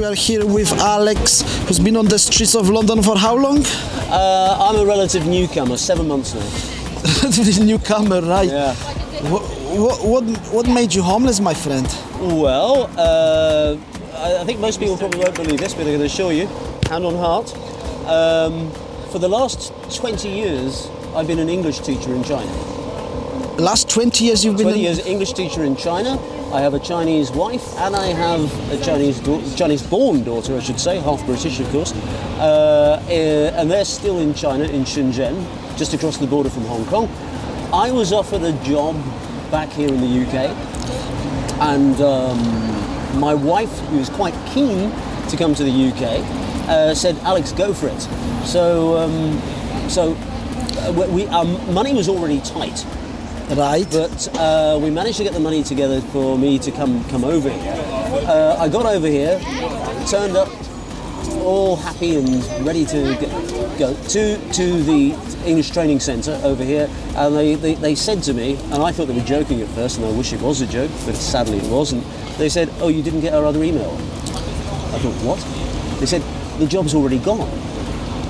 We are here with Alex, who's been on the streets of London for how long? I'm a relative newcomer, 7 months now. Newcomer, right? Yeah. What made you homeless, my friend? Well, I think most people probably won't believe this, but I'm going to assure you, hand on heart. For the last 20 years, I've been an English teacher in China. Last 20 years you've been 20 years English teacher in China. I have a Chinese wife and I have a Chinese-born daughter, I should say, half British, of course. And they're still in China, in Shenzhen, just across the border from Hong Kong. I was offered a job back here in the UK, and my wife, who was quite keen to come to the UK, said, "Alex, go for it." So, our money was already tight. Right. But we managed to get the money together for me to come over here. I got over here, turned up all happy and ready to go to the English training centre over here, and they said to me, and I thought they were joking at first, and I wish it was a joke, but sadly it wasn't. They said, "Oh, you didn't get our other email." I thought, what? They said, "The job's already gone."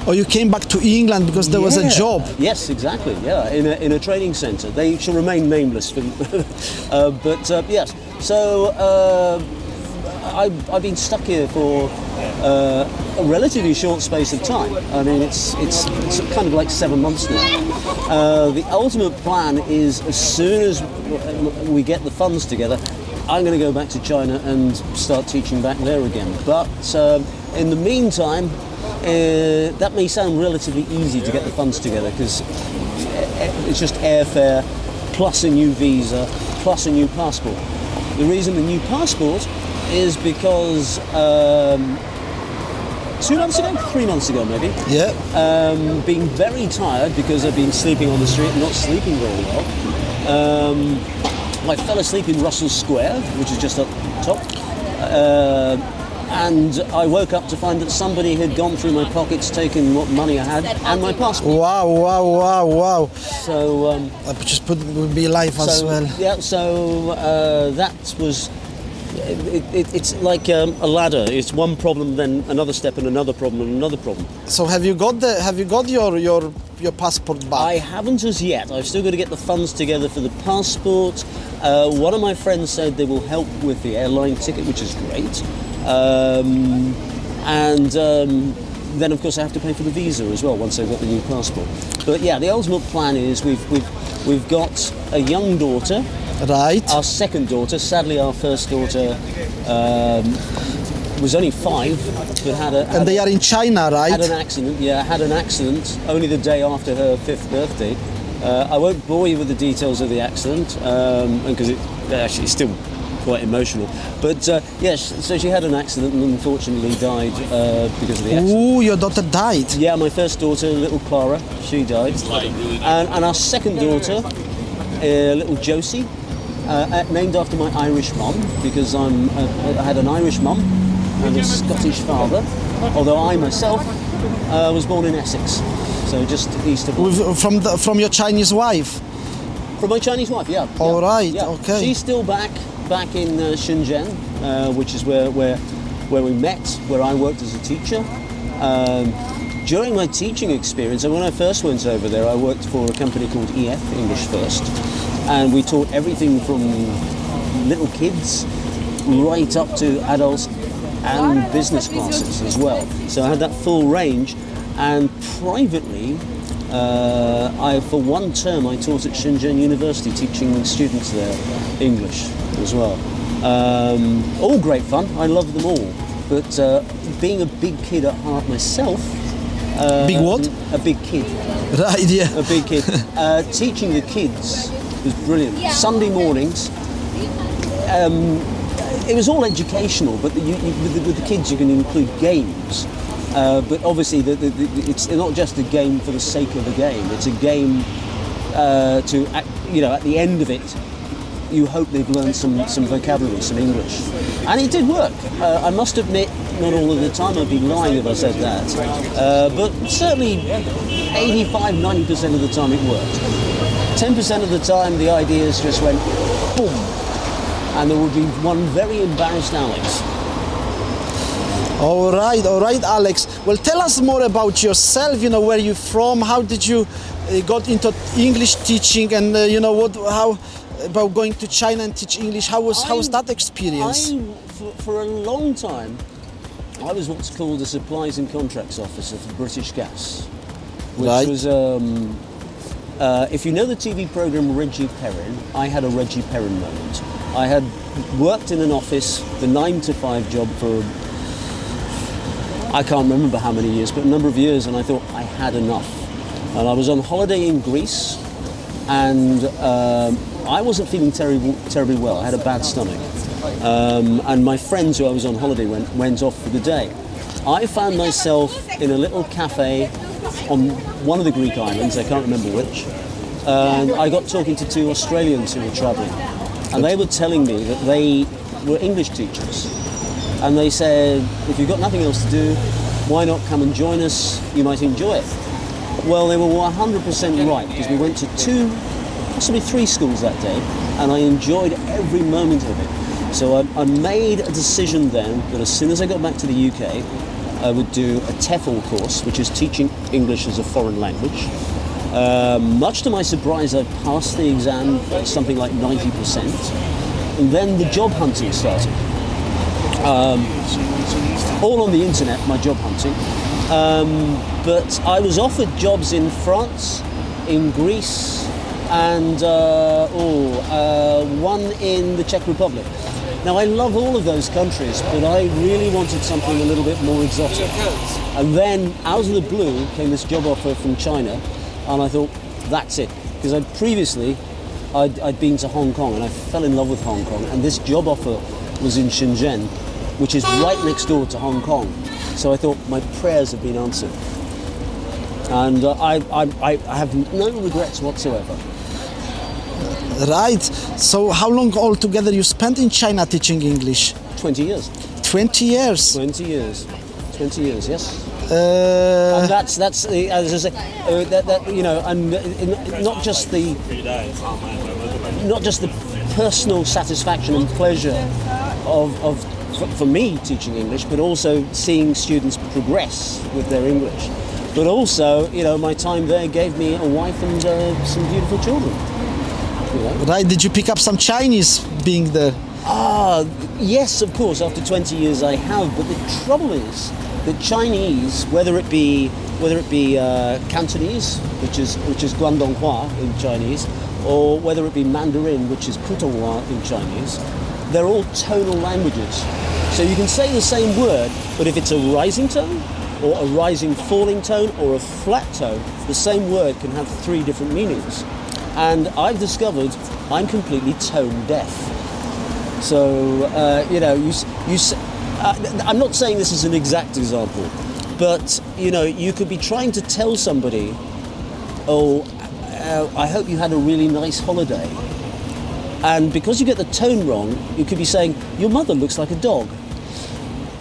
Oh, you came back to England because there was a job. Yes, exactly. Yeah, in a training centre. They shall remain nameless. But yes. So I've been stuck here for a relatively short space of time. I mean, it's kind of like 7 months now. The ultimate plan is, as soon as we get the funds together, I'm going to go back to China and start teaching back there again. But in the meantime, that may sound relatively easy to get the funds together because it's just airfare plus a new visa plus a new passport. The reason the new passport is because 2 months ago, 3 months ago maybe, being very tired because I've been sleeping on the street and not sleeping very well, I fell asleep in Russell Square, which is just up top. And I woke up to find that somebody had gone through my pockets, taken what money I had and my passport. Wow. So just put be live as well. Yeah, so that was. It's like a ladder. It's one problem, then another step, and another problem, and another problem. So have you got your passport back? I haven't as yet. I've still got to get the funds together for the passport. One of my friends said they will help with the airline ticket, which is great. Then of course I have to pay for the visa as well once I've got the new passport. But yeah, the ultimate plan is we've got a young daughter. Right. Our second daughter. Sadly, our first daughter was only 5, but and they are in China, right? Had an accident. Yeah, had an accident only the day after her 5th birthday. I won't bore you with the details of the accident because it actually is still quite emotional. But yes, so she had an accident and unfortunately died because of the accident. Ooh, your daughter died. Yeah, my first daughter, little Clara, she died, and our second daughter, little Josie. Named after my Irish mum, because I had an Irish mum and a Scottish father, although I myself was born in Essex, so just east of London. From your Chinese wife? From my Chinese wife, yeah. All right, yeah. okay. She's still back in Shenzhen, which is where we met, where I worked as a teacher. During my teaching experience, and when I first went over there, I worked for a company called EF, English First. And we taught everything from little kids right up to adults and business classes as well. So I had that full range. And privately, for one term, I taught at Shenzhen University, teaching students there English as well. All great fun. I love them all. But being a big kid at heart myself. Big what? A big kid. Right, yeah. A big kid. Teaching the kids was brilliant. Sunday mornings, it was all educational, but with the kids you can include games. But obviously it's not just a game for the sake of a game. It's a game at the end of it, you hope they've learned some vocabulary, some English. And it did work. I must admit, not all of the time, I'd be lying if I said that. But certainly 85-90% of the time it worked. 10% of the time the ideas just went boom, and there would be one very embarrassed Alex. All right, Alex. Well, tell us more about yourself. You know, where you from? How did you got into English teaching? And you know, how about going to China and teach English? How was that experience? For a long time, I was what's called a supplies and contracts officer for British Gas, which Right. was, if you know the TV program Reggie Perrin, I had a Reggie Perrin moment. I had worked in an office, the 9 to 5 job for, I can't remember how many years, but a number of years, and I thought I had enough. And I was on holiday in Greece, and I wasn't feeling terribly well. I had a bad stomach. And my friends who I was on holiday went off for the day. I found myself in a little cafe on one of the Greek islands, I can't remember which, and I got talking to 2 Australians who were travelling, and they were telling me that they were English teachers, and they said, if you've got nothing else to do, why not come and join us, you might enjoy it. Well, they were 100% right, because we went to 2, possibly 3 schools that day, and I enjoyed every moment of it. So I made a decision then that as soon as I got back to the UK, I would do a TEFL course, which is teaching English as a foreign language. Much to my surprise, I passed the exam something like 90%. And then the job hunting started. All on the internet, my job hunting. But I was offered jobs in France, in Greece, and one in the Czech Republic. Now, I love all of those countries, but I really wanted something a little bit more exotic. And then, out of the blue, came this job offer from China, and I thought, that's it. Because I'd been to Hong Kong, and I fell in love with Hong Kong, and this job offer was in Shenzhen, which is right next door to Hong Kong. So I thought, my prayers have been answered. And I have no regrets whatsoever. Right. So how long altogether you spent in China teaching English? 20 years. 20 years. 20 years. 20 years, yes. Uh, And that's the, as I say, that you know, and not just the personal satisfaction and pleasure of for me teaching English, but also seeing students progress with their English. But also, you know, my time there gave me a wife and some beautiful children. You know? right. Did you pick up some Chinese being there? Yes, of course. After 20 years, I have. But the trouble is that Chinese, whether it be Cantonese, which is Guangdonghua in Chinese, or whether it be Mandarin, which is Putonghua in Chinese, they're all tonal languages. So you can say the same word, but if it's a rising tone, or a rising falling tone, or a flat tone, the same word can have 3 different meanings. And I've discovered I'm completely tone deaf. So, you know, I'm not saying this is an exact example, but, you know, you could be trying to tell somebody, I hope you had a really nice holiday. And because you get the tone wrong, you could be saying, your mother looks like a dog.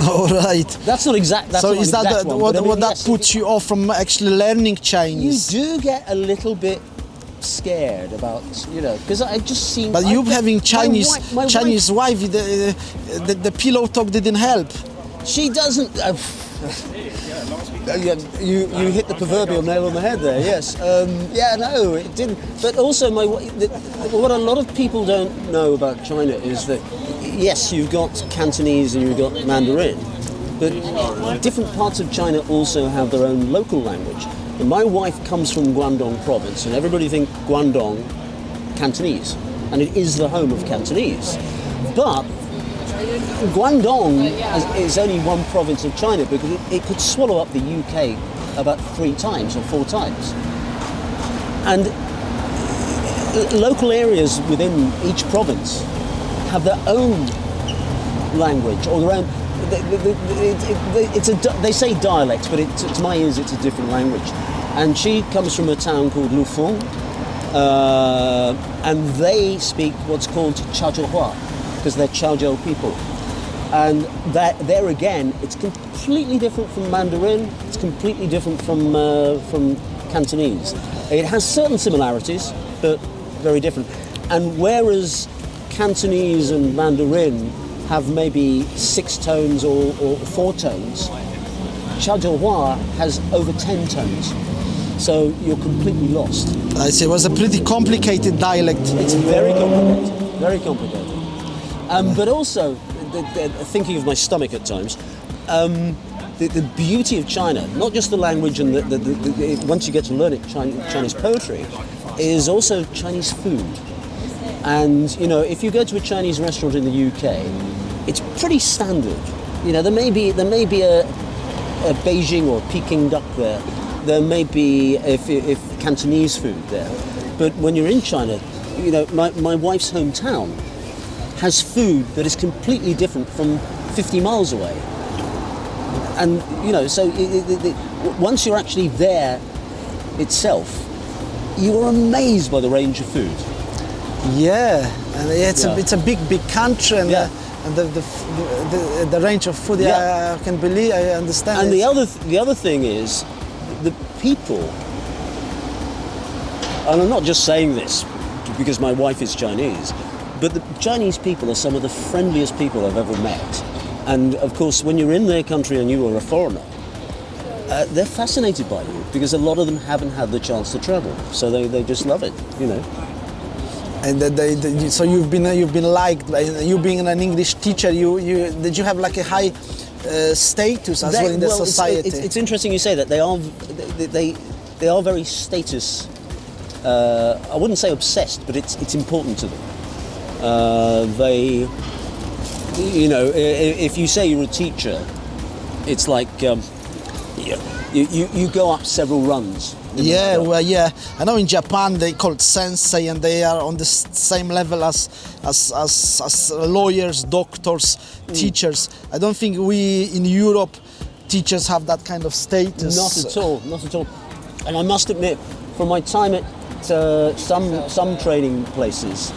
All right. That's not exact. That's So not is that exact one, but I mean, what that yes, puts you off from actually learning you Chinese? do get a little bit scared about, you know, because I just seen. But you having Chinese my Chinese wife, the pillow talk didn't help. She doesn't. You hit the proverbial nail on the head there. Yes. Yeah. No, it didn't. But also, what a lot of people don't know about China is that yes, you've got Cantonese and you've got Mandarin, but different parts of China also have their own local language. And my wife comes from Guangdong province, and everybody thinks Guangdong Cantonese, and it is the home of Cantonese. But Guangdong is only one province of China because it could swallow up the UK about 3 times or 4 times. And local areas within each province have their own language or their own. They say dialect, but to my ears it's a different language. And she comes from a town called Lufeng, and they speak what's called Chaozhouhua, because they're Chaozhou people. And that there again, it's completely different from Mandarin. It's completely different from Cantonese. It has certain similarities, but very different. And whereas Cantonese and Mandarin have maybe 6 tones or 4 tones. Chadorhua has over 10 tones. So you're completely lost. I see. It was a pretty complicated dialect. It's very complicated, very complicated. But also, thinking of my stomach at times, the beauty of China, not just the language and once you get to learn it, Chinese poetry, is also Chinese food. And you know, if you go to a Chinese restaurant in the UK, it's pretty standard. You know, there may be a Beijing or Peking duck there. There may be if Cantonese food there. But when you're in China, you know, my wife's hometown has food that is completely different from 50 miles away. And you know, so once you're actually there itself, you are amazed by the range of food. Yeah, and it's a big country, and Yeah. and the range of food. Yeah, I can believe, I understand. And it. the other thing is, the people, and I'm not just saying this because my wife is Chinese, but the Chinese people are some of the friendliest people I've ever met. And of course, when you're in their country and you are a foreigner, they're fascinated by you because a lot of them haven't had the chance to travel, so they just love it, you know. And so you've been liked. You being an English teacher, did you have like a high status as well in the society? It's interesting you say that. They are very status. I wouldn't say obsessed, but it's important to them. They, you know, if you say you're a teacher, it's like you go up several rungs. Yeah, well, yeah. I know in Japan they call it sensei, and they are on the same level as lawyers, doctors, teachers. I don't think we in Europe teachers have that kind of status. Not at all, not at all. And I must admit, from my time at some training places,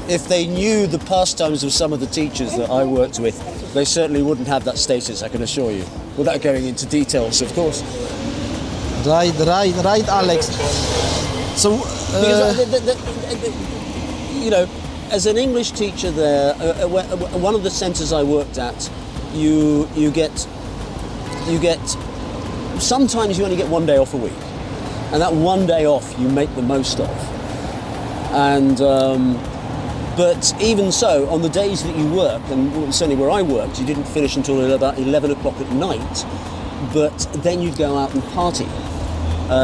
if they knew the pastimes of some of the teachers that I worked with, they certainly wouldn't have that status, I can assure you, without going into details, of course. Right, Alex. So, because you know, as an English teacher there, one of the centres I worked at, you get. Sometimes you only get 1 day off a week, and that 1 day off you make the most of. And but even so, on the days that you work, and certainly where I worked, you didn't finish until about 11 o'clock at night, but then you'd go out and party.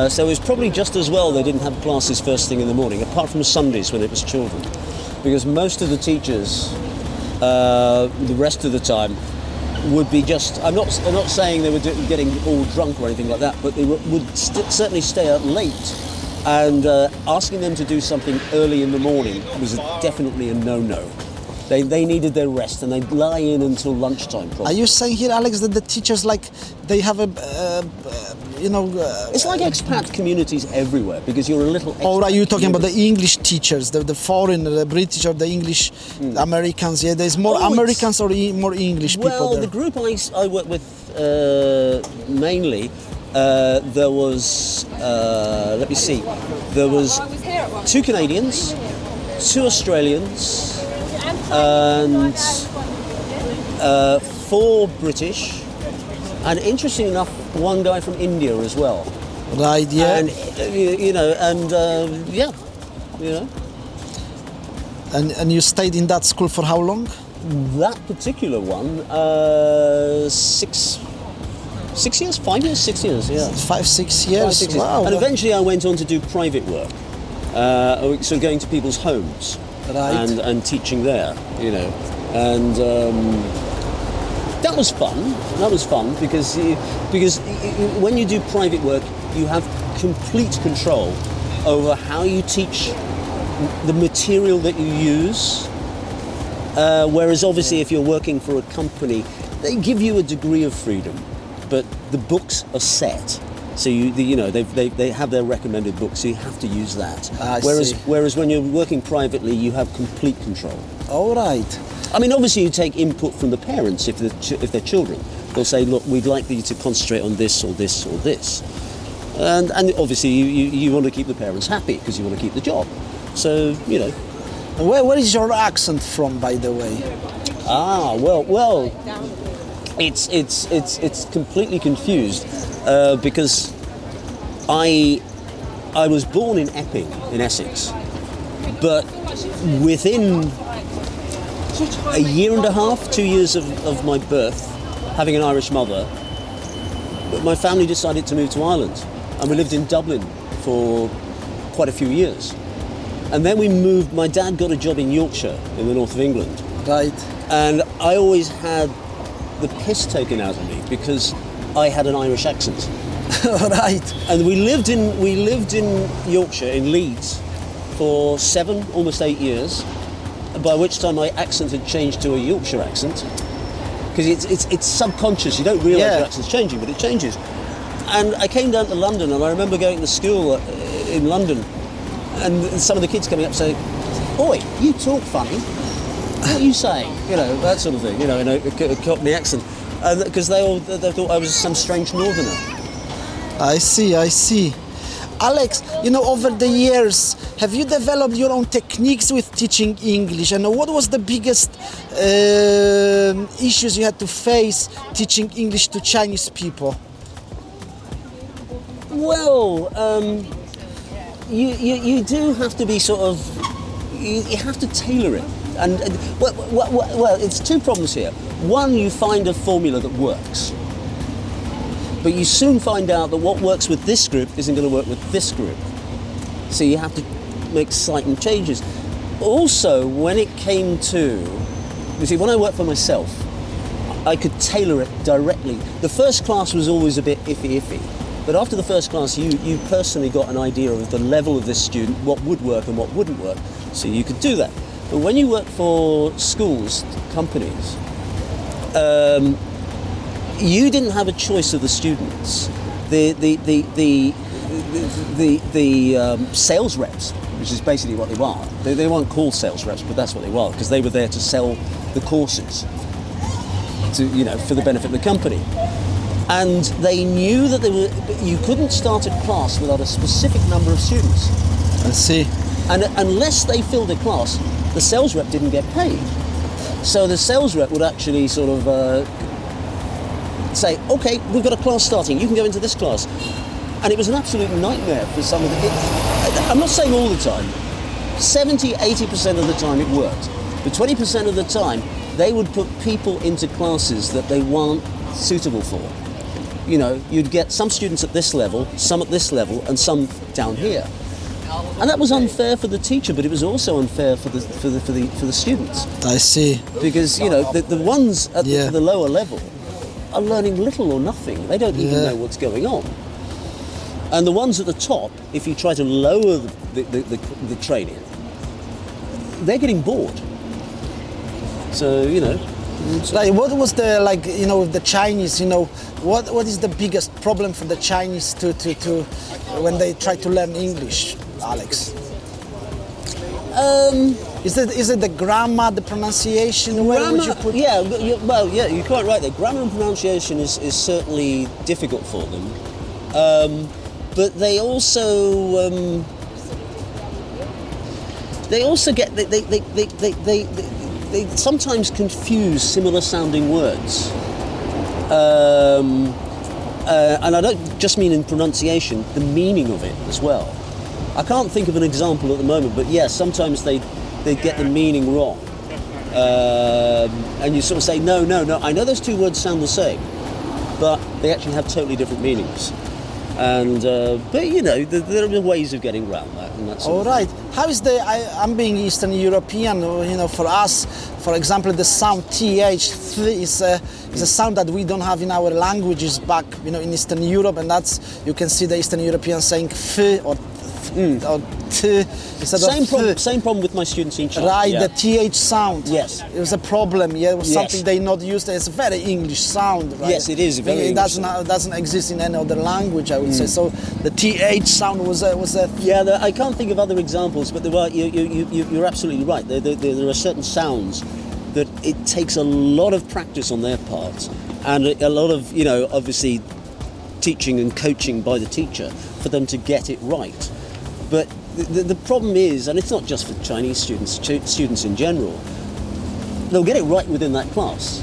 So it was probably just as well they didn't have classes first thing in the morning, apart from Sundays when it was children, because most of the teachers, the rest of the time, would be just, I'm not saying they were getting all drunk or anything like that, but they would certainly stay out late, and asking them to do something early in the morning was definitely a no-no. They needed their rest, and they'd lie in until lunchtime probably. Are you saying here, Alex, that the teachers, like, they have a, it's like expat communities everywhere, because you're a little... Or are you talking about the English teachers, the foreign, the British or the English Americans? Yeah, there's more Americans or more English people there? Well, the group I work with mainly, there was, let me see, there was 2 Canadians, 2 Australians, and 4 British, and interesting enough, 1 guy from India as well. Right, yeah. And you know, and yeah, you know. And you stayed in that school for how long? That particular one, 6 years, 5 years, 6 years, yeah. 5, 6 years. 5, 6 years. Wow. And eventually I went on to do private work, so going to people's homes. Right. And teaching there, you know, and that was fun. That was fun because when you do private work, you have complete control over how you teach, the material that you use. Whereas obviously, if you're working for a company, they give you a degree of freedom, but the books are set. So they have their recommended books, so you have to use that. Whereas when you're working privately, you have complete control. All right. I mean, obviously you take input from the parents if they're children. They'll say, look, we'd like you to concentrate on this or this or this. And obviously you want to keep the parents happy because you want to keep the job. So, you know. Where is your accent from, by the way? Well, it's completely confused because I was born in Epping in Essex, but within a year and a half, 2 years of my birth, having an Irish mother, my family decided to move to Ireland, and we lived in Dublin for quite a few years. And then we moved, my dad got a job in Yorkshire in the north of England. Right. And I always had the piss taken out of me because I had an Irish accent. Right. And we lived in Yorkshire, in Leeds, for 7, almost 8 years, by which time my accent had changed to a Yorkshire accent. Because it's subconscious, you don't realise your accent's changing, but it changes. And I came down to London, and I remember going to school in London, and some of the kids coming up saying, "Oi, you talk funny. What are you saying?" You know, that sort of thing. You know, in a Cockney accent, because they thought I was some strange northerner. I see. Alex, over the years, have you developed your own techniques with teaching English? And what was the biggest issues you had to face teaching English to Chinese people? Well, you do have to be sort of, you have to tailor it. And well, it's two problems here. One, you find a formula that works. But you soon find out that what works with this group isn't going to work with this group. So you have to make slight changes. Also, when it came to, you see, when I worked for myself, I could tailor it directly. The first class was always a bit iffy. But after the first class, you personally got an idea of the level of this student, what would work and what wouldn't work. So you could do that. But when you work for schools, companies, you didn't have a choice of the students. The sales reps, which is basically what they are. They weren't called sales reps, but that's what they were, because they were there to sell the courses for the benefit of the company. And they knew that you couldn't start a class without a specific number of students. I see. And unless they filled a class, the sales rep didn't get paid. So the sales rep would actually sort of say, "Okay, we've got a class starting, you can go into this class." And it was an absolute nightmare for some of the kids. I'm not saying all the time. 70-80% of the time it worked. But 20% of the time, they would put people into classes that they weren't suitable for. You'd get some students at this level, some at this level, and some down here. And that was unfair for the teacher, but it was also unfair for the students. I see. Because, the ones at the lower level are learning little or nothing. They don't even know what's going on. And the ones at the top, if you try to lower the training, they're getting bored. So, Like, what was with the Chinese, what is the biggest problem for the Chinese to when they try to learn English, Alex? Is it the grammar, the pronunciation? Where would you put? You're quite right there. Grammar and pronunciation is certainly difficult for them, but they also get they sometimes confuse similar sounding words, and I don't just mean in pronunciation, the meaning of it as well. I can't think of an example at the moment, but yes, sometimes they get the meaning wrong. And you sort of say, no, I know those two words sound the same, but they actually have totally different meanings. And but there are ways of getting around that. And that's all right. How is I'm being Eastern European. For us, for example, the sound th is a sound that we don't have in our languages back, in Eastern Europe, and that's you can see the Eastern Europeans saying f or or t instead of same problem with my students in China. Right, the th sound. Yes, it was a problem. Yeah, it was something they not used. It's a very English sound. Right? Yes, it is a very. It doesn't exist in any other language, I would say. So the th sound was a. Yeah, I can't think of other examples, but you're absolutely right. There are certain sounds that it takes a lot of practice on their part, and a lot of obviously teaching and coaching by the teacher for them to get it right. But the problem is, and it's not just for Chinese students, students in general, they'll get it right within that class.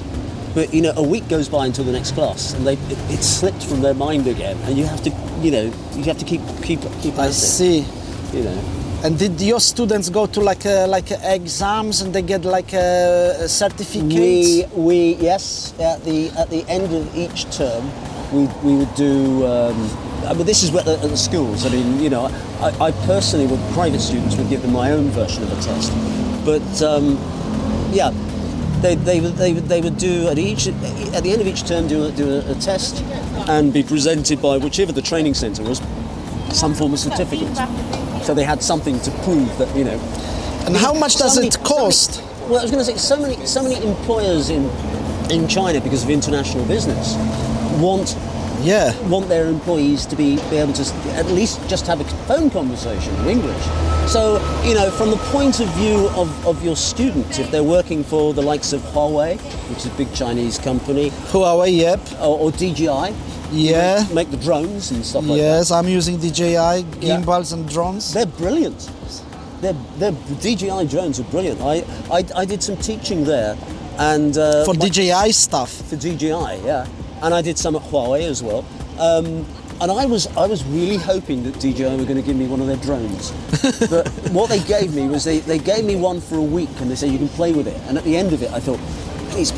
But a week goes by until the next class, and it slipped from their mind again, and you have to keep at I it. see. And did your students go to like exams and they get like a certificate? We yes, at the end of each term, we would do. This is at the schools. I mean, I personally, with private students, would give them my own version of a test. But yeah, they would do at the end of each term do a test and be presented by whichever the training centre was, some form of certificate. So they had something to prove that. And how much does it cost? Well, I was going to say so many employers in China, because of international business, want their employees to be able to at least just have a phone conversation in English. So, from the point of view of your student, if they're working for the likes of Huawei, which is a big Chinese company, Huawei, yep. or DJI, yeah, make the drones and stuff like that. Yes, I'm using DJI gimbals and drones. They're brilliant. Their DJI drones are brilliant. I did some teaching there, and for DJI stuff. For DJI, yeah. And I did some at Huawei as well. And I was really hoping that DJI were going to give me one of their drones. But what they gave me was they gave me one for a week, and they said you can play with it. And at the end of it, I thought, please,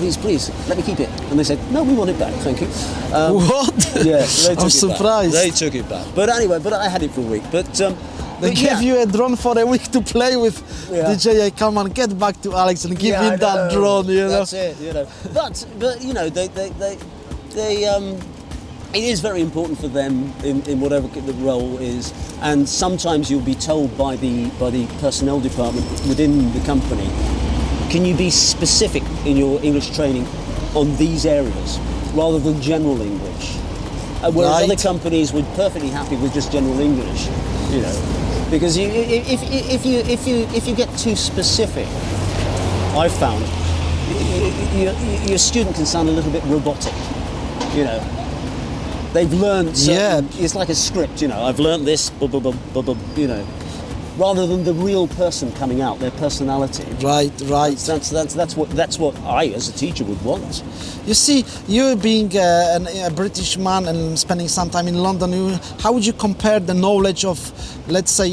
let me keep it. And they said, no, we want it back, thank you. What? Yeah, so I'm surprised. They took it back. But anyway, I had it for a week. They gave you a drone for a week to play with. Yeah. DJI, come on, get back to Alex and give him that drone. That's it. But they it is very important for them in whatever the role is, and sometimes you'll be told by the personnel department within the company, can you be specific in your English training on these areas rather than general English? Whereas other companies were perfectly happy with just general English, because if you get too specific, I've found your student can sound a little bit robotic. They've learned. It's like a script. I've learned this. Blah, blah, blah, blah, blah, rather than the real person coming out, their personality. Right. That's what I, as a teacher, would want. You see, you being a British man and spending some time in London, how would you compare the knowledge of, let's say,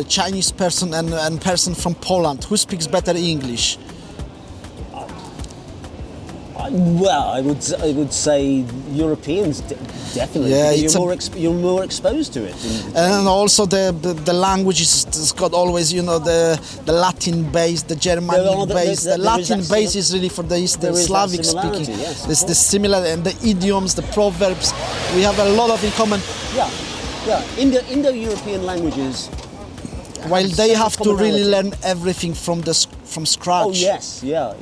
Chinese person and person from Poland? Who speaks better English? Well, I would say Europeans definitely. Yeah, you're more exposed to it. And also the language is got always the Latin base, the Germanic base. The Latin base is really for the Slavic speaking. Yes, There's the similar, and the idioms, the proverbs. We have a lot of in common. Yeah. Indo-European languages. While they have to really learn everything from scratch. Oh yes, yeah.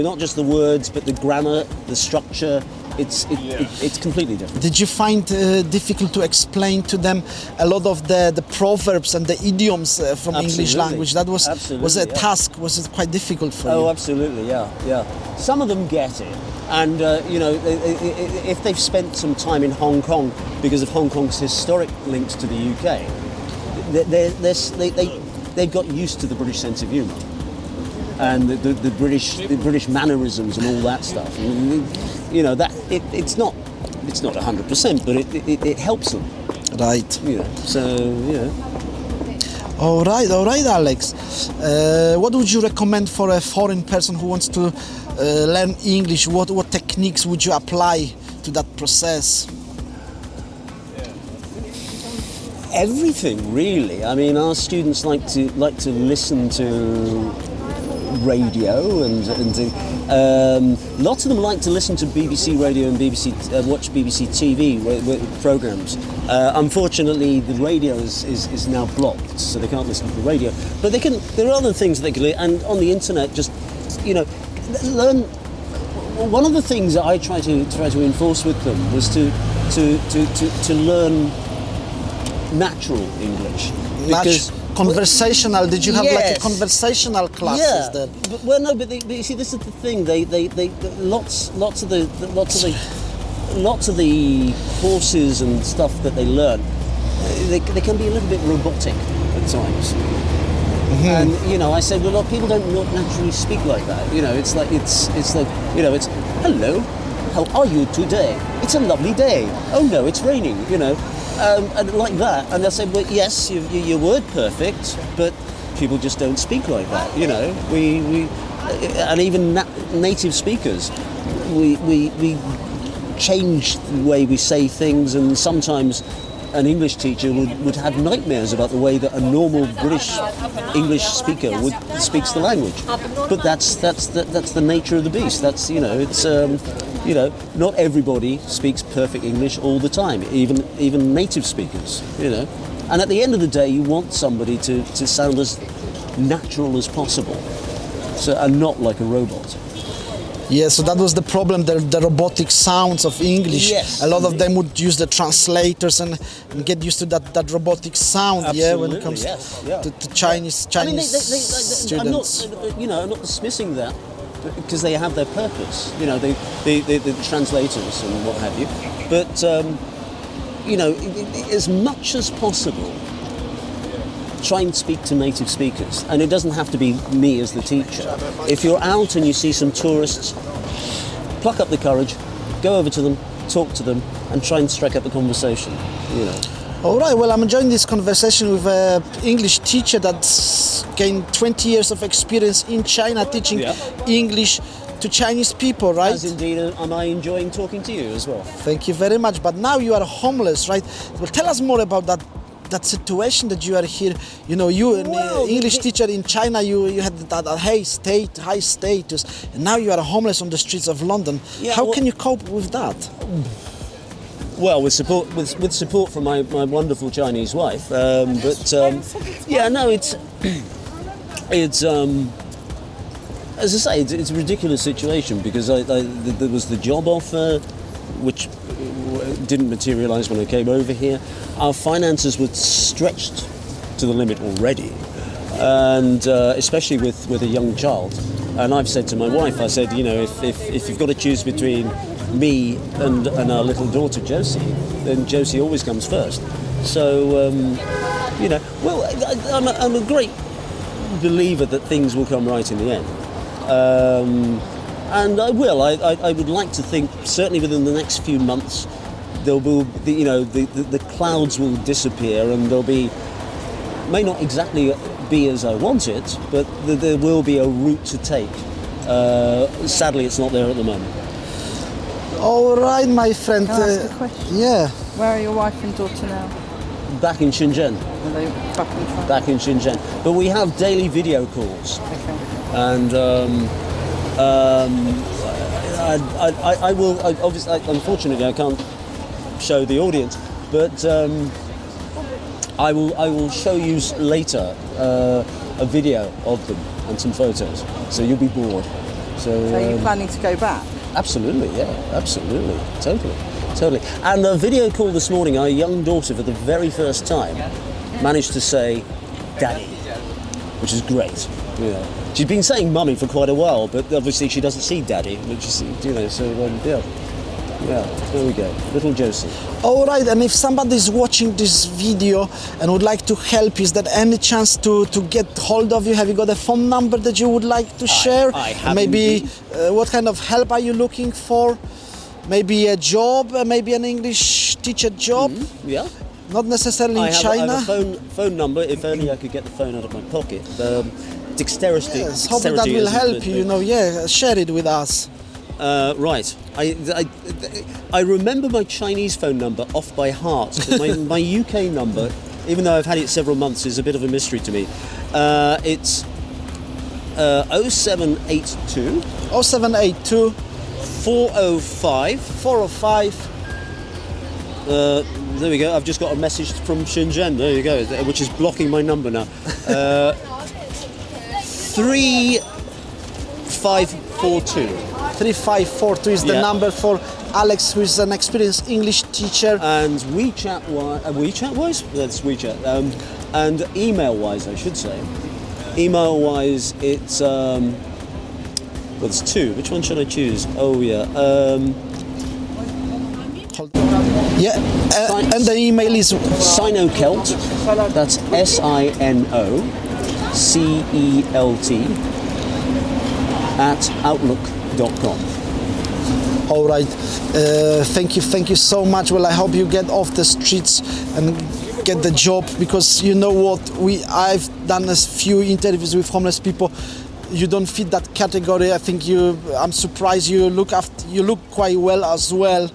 Not just the words, but the grammar, the structure. It's completely different. Did you find difficult to explain to them a lot of the proverbs and the idioms from English language? That was a task. Was it quite difficult for you? Oh, absolutely, yeah. Some of them get it, and if they've spent some time in Hong Kong because of Hong Kong's historic links to the UK, they've got used to the British sense of humour and the British mannerisms and all that stuff. That it's not 100%, but it helps them. Right. All right, Alex. What would you recommend for a foreign person who wants to learn English? What techniques would you apply to that process? Everything, really. I mean, our students like to listen to radio and lots of them like to listen to BBC Radio and watch BBC TV programs. Unfortunately, the radio is now blocked, so they can't listen to the radio. But they can. There are other things that they can learn, and on the internet, just learn. One of the things that I try to enforce with them was to learn natural English. Because conversational. Did you have like a conversational classes then? But you see, this is the thing. Lots of the lots of the courses and stuff that they learn, they can be a little bit robotic at times. And I said, well, people don't naturally speak like that. It's like it's hello, how are you today? It's a lovely day. Oh no, it's raining. And like that. And I said, well, yes, your word perfect, but people just don't speak like that. We and even native speakers, we change the way we say things, and sometimes an English teacher would have nightmares about the way that a normal British English speaker speaks the language. But that's the nature of the beast. That's not everybody speaks perfect English all the time. Even native speakers. And at the end of the day, you want somebody to sound as natural as possible, and not like a robot. Yeah, so that was the problem, the robotic sounds of English. Yes. A lot of them would use the translators and get used to that robotic sound. Absolutely, yeah, when it comes yeah. to Chinese students. I'm not dismissing that, because they have their purpose. The translators and what have you. But as much as possible, try and speak to native speakers, and it doesn't have to be me as the teacher. If you're out and you see some tourists, pluck up the courage, go over to them, talk to them, and try and strike up a conversation. All right, well, I'm enjoying this conversation with an English teacher that's gained 20 years of experience in China teaching English to Chinese people, right? As indeed am I enjoying talking to you as well. Thank you very much. But now you are homeless, right? Well, tell us more about that situation that you are here. You an English teacher in China, you had that high status, and now you are homeless on the streets of London. How can you cope with that? Well, with support from my wonderful Chinese wife, it's as I say, it's a ridiculous situation, because there was the job offer, which didn't materialise when I came over here. Our finances were stretched to the limit already, and especially with a young child. And I've said to my wife, I said, if you've got to choose between me and our little daughter Josie, then Josie always comes first. So, I'm a great believer that things will come right in the end. And I will. I would like to think, certainly within the next few months, there will be, the clouds will disappear, and may not exactly be as I want it, but there will be a route to take. Sadly, it's not there at the moment. All right, my friend. Can I ask a question? Yeah. Where are your wife and daughter now? Back in Shenzhen. Are they back in China? Back in Shenzhen. But we have daily video calls. Okay. And I will, obviously, unfortunately, I can't show the audience, but I will show you later a video of them and some photos, so you'll be bored. So are you planning to go back? Absolutely, yeah, absolutely, totally. And the video call this morning, our young daughter, for the very first time, managed to say, "Daddy," which is great. She's been saying "mummy" for quite a while, but obviously she doesn't see "daddy," which is, there we go, little Josie. All right, and if somebody is watching this video and would like to help, is there any chance to get hold of you? Have you got a phone number that you would like to share? I have. Maybe what kind of help are you looking for? Maybe a job, maybe an English teacher job? Yeah. Not necessarily in China. I have a phone number, if only I could get the phone out of my pocket. Dexterity. Yes, hopefully that will help you, share it with us. Right. I remember my Chinese phone number off by heart. My UK number, even though I've had it several months, is a bit of a mystery to me. It's 0782 0782 405 405. There we go. I've just got a message from Shenzhen. There you go, which is blocking my number now. 3542. 3542 is the number for Alex, who is an experienced English teacher. And WeChat-wise? That's WeChat. And email-wise, I should say. Email-wise, it's... there's two. Which one should I choose? Oh, yeah. Yeah, and the email is Sinocelt, that's SINOCELT at outlook.com. all right. Thank you so much. Well, I hope you get off the streets and get the job, because you know what, I've done a few interviews with homeless people. You don't fit that category. I think I'm surprised you look quite well as well.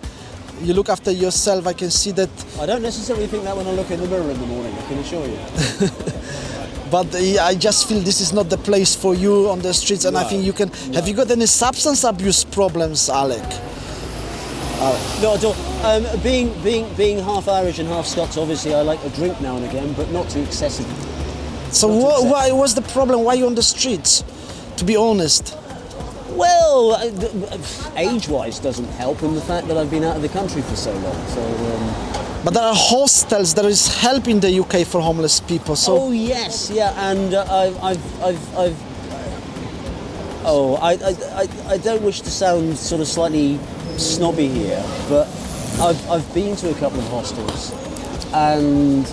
You look after yourself. I can see that. I don't necessarily think that when I look in the mirror in the morning, I can assure you. But I just feel this is not the place for you on the streets, and I think you can. Have you got any substance abuse problems, Alec? Not at all. Being half Irish and half Scots, obviously I like a drink now and again, but not too excessively. So why was the problem? Why are you on the streets? To be honest. Well, age-wise doesn't help, and the fact that I've been out of the country for so long. So. But there are hostels. There is help in the UK for homeless people. So. Oh yes, yeah, and I don't wish to sound sort of slightly snobby here, but I've been to a couple of hostels, and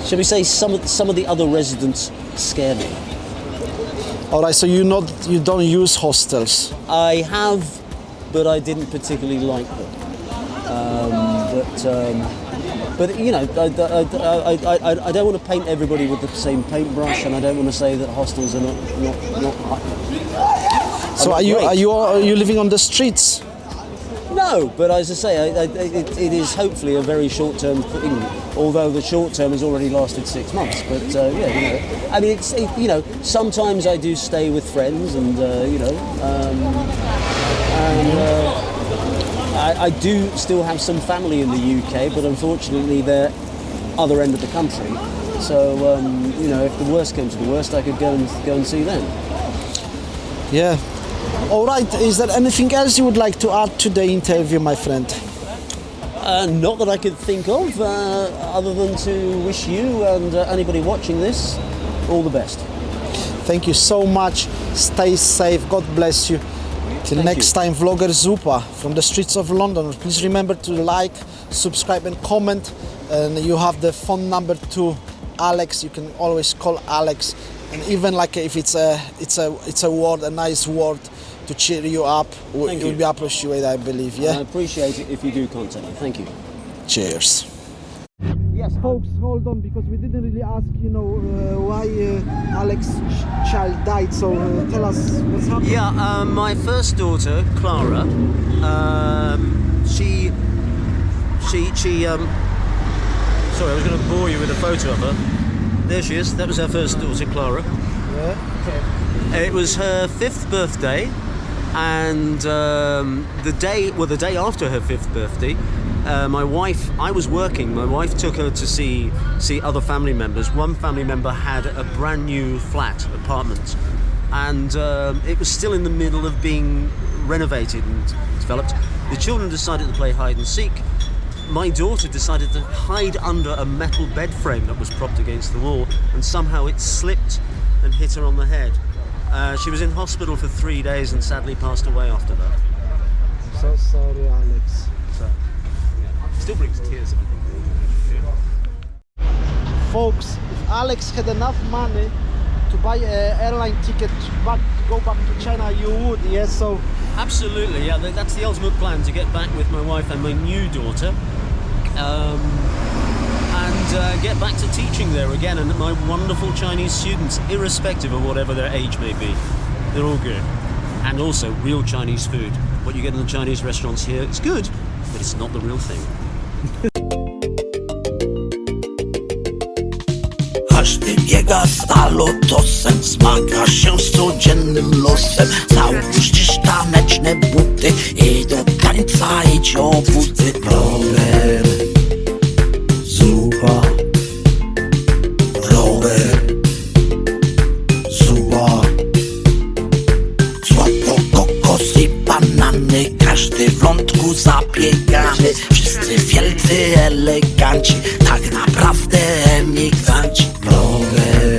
shall we say some of the other residents scare me. All right, so you don't use hostels. I have, but I didn't particularly like them. But you know, I don't want to paint everybody with the same paintbrush, and I don't want to say that hostels are not. So are you living on the streets? No, but as I say, it is hopefully a very short-term thing. Although the short term has already lasted 6 months, but yeah, you know, I mean, sometimes I do stay with friends, and I do still have some family in the UK, but unfortunately they're other end of the country. So you know, if the worst came to the worst, I could go and see them. Yeah. All right. Is there anything else you would like to add to the interview, my friend? Not that I could think of, other than to wish you and anybody watching this all the best. Thank you so much. Stay safe. God bless you. Till next time, vlogger ZUPA from the streets of London. Please remember to like, subscribe and comment. And you have the phone number to Alex. You can always call Alex. And even like if it's a word, a nice word to cheer you up, it will be appreciated, I believe. Yeah. I appreciate it if you do contact me. Thank you. Cheers. Yes, folks, hold on, because we didn't really ask, why Alex's child died. So tell us what's happened. Yeah, my first daughter, Clara, she. Sorry, I was going to bore you with a photo of her. There she is. That was her first daughter, Clara. Yeah. Okay. It was her 5th birthday, and the day after her 5th birthday, I was working. My wife took her to see other family members. One family member had a brand new apartment, and it was still in the middle of being renovated and developed. The children decided to play hide and seek. My daughter decided to hide under a metal bed frame that was propped against the wall, and somehow it slipped and hit her on the head. She was in hospital for 3 days and sadly passed away after that. I'm so sorry, Alex. So, yeah. Still brings tears. Folks, if Alex had enough money to buy an airline ticket to go back to China, you would, yes? So absolutely, yeah. That's the ultimate plan, to get back with my wife and my new daughter, and get back to teaching there again. And my wonderful Chinese students, irrespective of whatever their age may be, they're all good. And also real Chinese food. What you get in the Chinese restaurants here, it's good, but it's not the real thing. Każdy biega stalotosem, zmaga się z codziennym losem. Załóż dziś taneczne buty i do tańca idź o buty. Rower, zupa, rower, zupa. Złoto, kokos i banany, każdy w lądku zabiegany. Wszyscy wielcy eleganci, tak naprawdę emigranci. Rower,